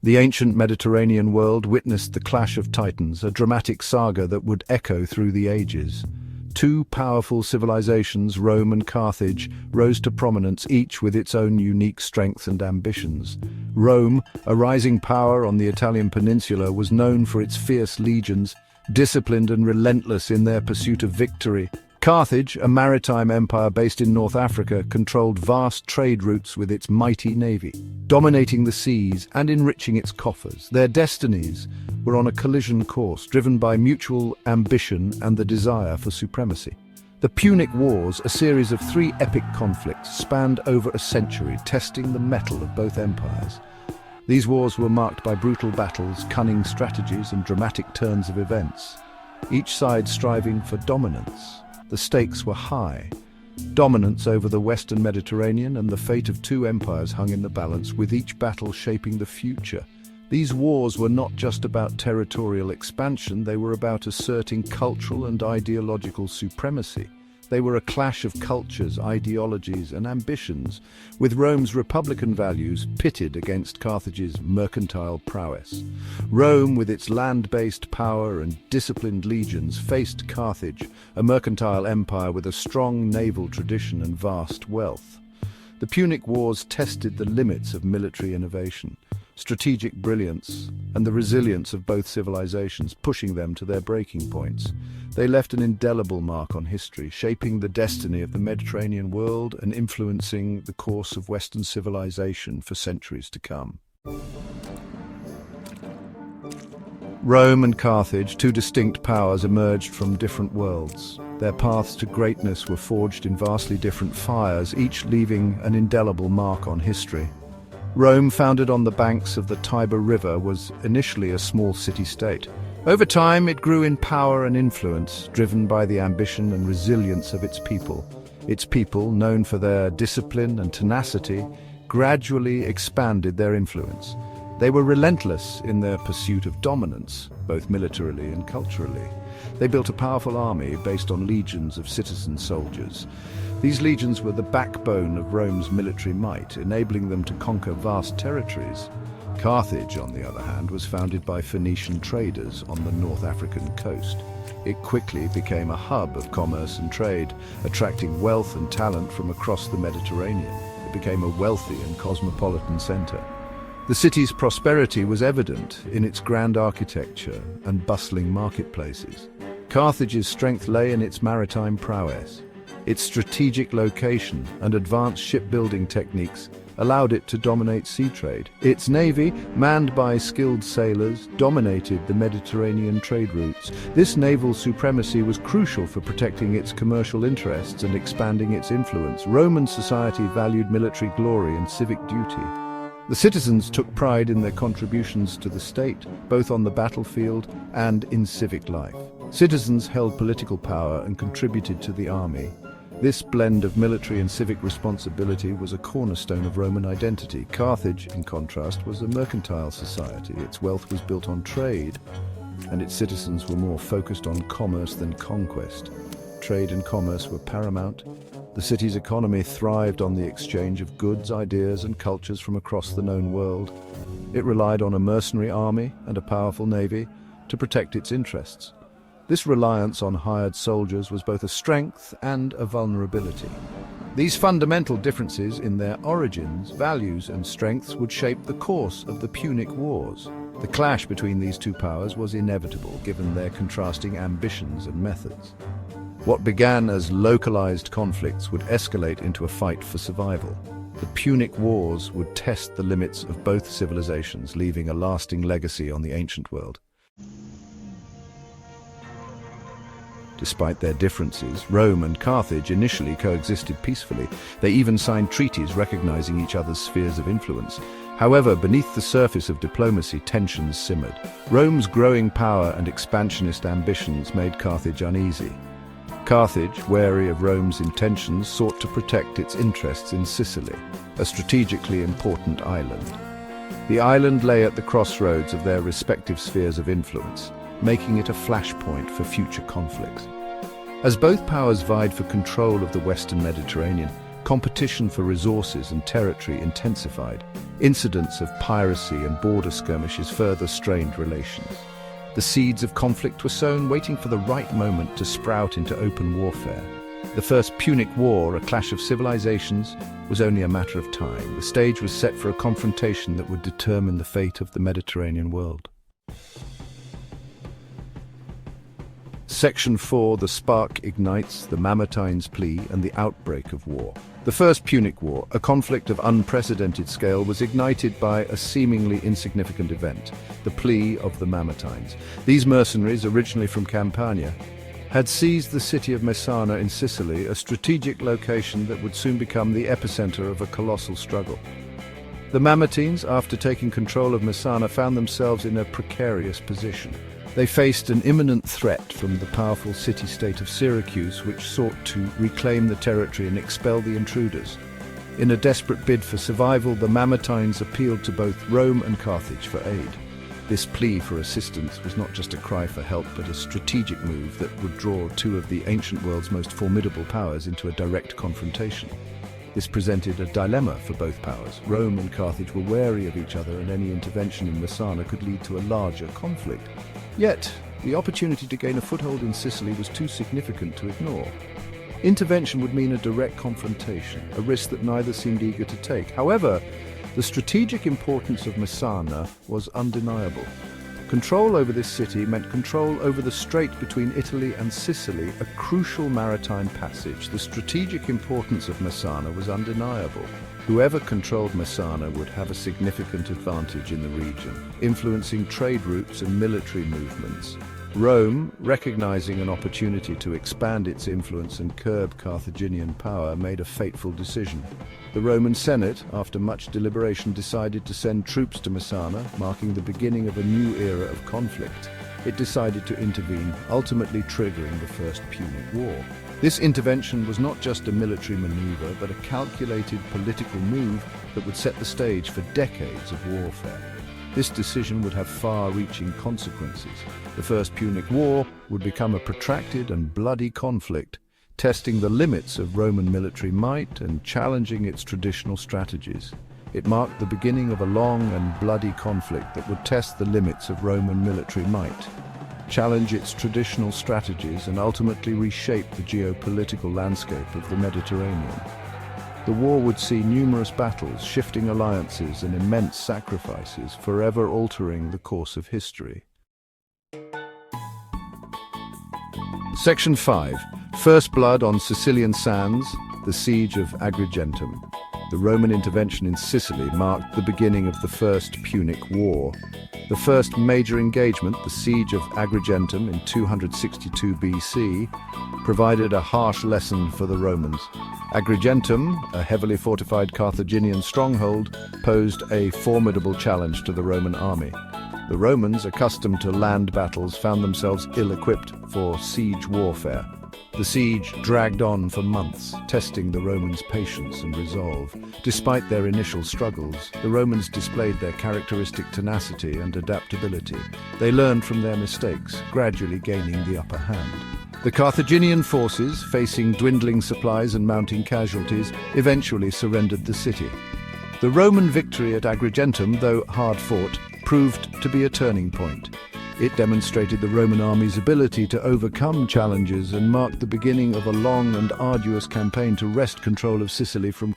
The ancient Mediterranean world witnessed the clash of titans, a dramatic saga that would echo through the ages. Two powerful civilizations, Rome and Carthage, rose to prominence, each with its own unique strengths and ambitions. Rome, a rising power on the Italian peninsula, was known for its fierce legions, disciplined and relentless in their pursuit of victory. Carthage, a maritime empire based in North Africa, controlled vast trade routes with its mighty navy, dominating the seas and enriching its coffers. Their destinies were on a collision course, driven by mutual ambition and the desire for supremacy. The Punic Wars, a series of 3 epic conflicts, spanned over a century, testing the mettle of both empires. These wars were marked by brutal battles, cunning strategies, and dramatic turns of events, each side striving for dominance. The stakes were high. Dominance over the Western Mediterranean and the fate of 2 empires hung in the balance, with each battle shaping the future. These wars were not just about territorial expansion, they were about asserting cultural and ideological supremacy. They were a clash of cultures, ideologies, and ambitions, with Rome's republican values pitted against Carthage's mercantile prowess. Rome, with its land-based power and disciplined legions, faced Carthage, a mercantile empire with a strong naval tradition and vast wealth. The Punic Wars tested the limits of military innovation, strategic brilliance, and the resilience of both civilizations, pushing them to their breaking points. They left an indelible mark on history, shaping the destiny of the Mediterranean world and influencing the course of Western civilization for centuries to come. Rome and Carthage, 2 distinct powers, emerged from different worlds. Their paths to greatness were forged in vastly different fires, each leaving an indelible mark on history. Rome, founded on the banks of the Tiber River, was initially a small city-state. Over time, it grew in power and influence, driven by the ambition and resilience of its people. Its people, known for their discipline and tenacity, gradually expanded their influence. They were relentless in their pursuit of dominance, both militarily and culturally. They built a powerful army based on legions of citizen soldiers. These legions were the backbone of Rome's military might, enabling them to conquer vast territories. Carthage, on the other hand, was founded by Phoenician traders on the North African coast. It quickly became a hub of commerce and trade, attracting wealth and talent from across the Mediterranean. It became a wealthy and cosmopolitan center. The city's prosperity was evident in its grand architecture and bustling marketplaces. Carthage's strength lay in its maritime prowess. Its strategic location and advanced shipbuilding techniques allowed it to dominate sea trade. Its navy, manned by skilled sailors, dominated the Mediterranean trade routes. This naval supremacy was crucial for protecting its commercial interests and expanding its influence. Roman society valued military glory and civic duty. The citizens took pride in their contributions to the state, both on the battlefield and in civic life. Citizens held political power and contributed to the army. This blend of military and civic responsibility was a cornerstone of Roman identity. Carthage, in contrast, was a mercantile society. Its wealth was built on trade, and its citizens were more focused on commerce than conquest. Trade and commerce were paramount. The city's economy thrived on the exchange of goods, ideas, and cultures from across the known world. It relied on a mercenary army and a powerful navy to protect its interests. This reliance on hired soldiers was both a strength and a vulnerability. These fundamental differences in their origins, values, and strengths would shape the course of the Punic Wars. The clash between these 2 powers was inevitable, given their contrasting ambitions and methods. What began as localized conflicts would escalate into a fight for survival. The Punic Wars would test the limits of both civilizations, leaving a lasting legacy on the ancient world. Despite their differences, Rome and Carthage initially coexisted peacefully. They even signed treaties recognizing each other's spheres of influence. However, beneath the surface of diplomacy, tensions simmered. Rome's growing power and expansionist ambitions made Carthage uneasy. Carthage, wary of Rome's intentions, sought to protect its interests in Sicily, a strategically important island. The island lay at the crossroads of their respective spheres of influence, making it a flashpoint for future conflicts. As both powers vied for control of the Western Mediterranean, competition for resources and territory intensified. Incidents of piracy and border skirmishes further strained relations. The seeds of conflict were sown, waiting for the right moment to sprout into open warfare. The First Punic War, a clash of civilizations, was only a matter of time. The stage was set for a confrontation that would determine the fate of the Mediterranean world. Section 4, the spark ignites, the Mamertines' plea, and the outbreak of war. The First Punic War, a conflict of unprecedented scale, was ignited by a seemingly insignificant event, the plea of the Mamertines. These mercenaries, originally from Campania, had seized the city of Messana in Sicily, a strategic location that would soon become the epicenter of a colossal struggle. The Mamertines, after taking control of Messana, found themselves in a precarious position. They faced an imminent threat from the powerful city-state of Syracuse, which sought to reclaim the territory and expel the intruders. In a desperate bid for survival, the Mamertines appealed to both Rome and Carthage for aid. This plea for assistance was not just a cry for help, but a strategic move that would draw two of the ancient world's most formidable powers into a direct confrontation. This presented a dilemma for both powers. Rome and Carthage were wary of each other, and any intervention in Messana could lead to a larger conflict. Yet, the opportunity to gain a foothold in Sicily was too significant to ignore. Intervention would mean a direct confrontation, a risk that neither seemed eager to take. However, the strategic importance of Messana was undeniable. Control over this city meant control over the strait between Italy and Sicily, a crucial maritime passage. The strategic importance of Messana was undeniable. Whoever controlled Messana would have a significant advantage in the region, influencing trade routes and military movements. Rome, recognizing an opportunity to expand its influence and curb Carthaginian power, made a fateful decision. The Roman Senate, after much deliberation, decided to send troops to Messana, marking the beginning of a new era of conflict. It decided to intervene, ultimately triggering the First Punic War. This intervention was not just a military maneuver, but a calculated political move that would set the stage for decades of warfare. This decision would have far-reaching consequences. The First Punic War would become a protracted and bloody conflict, testing the limits of Roman military might and challenging its traditional strategies. It marked the beginning of a long and bloody conflict that would test the limits of Roman military might, challenge its traditional strategies, and ultimately reshape the geopolitical landscape of the Mediterranean. The war would see numerous battles, shifting alliances, and immense sacrifices, forever altering the course of history. Section 5. First blood on Sicilian sands, the Siege of Agrigentum. The Roman intervention in Sicily marked the beginning of the First Punic War. The first major engagement, the Siege of Agrigentum in 262 BC, provided a harsh lesson for the Romans. Agrigentum, a heavily fortified Carthaginian stronghold, posed a formidable challenge to the Roman army. The Romans, accustomed to land battles, found themselves ill-equipped for siege warfare. The siege dragged on for months, testing the Romans' patience and resolve. Despite their initial struggles, the Romans displayed their characteristic tenacity and adaptability. They learned from their mistakes, gradually gaining the upper hand. The Carthaginian forces, facing dwindling supplies and mounting casualties, eventually surrendered the city. The Roman victory at Agrigentum, though hard-fought, proved to be a turning point. It demonstrated the Roman army's ability to overcome challenges and marked the beginning of a long and arduous campaign to wrest control of Sicily from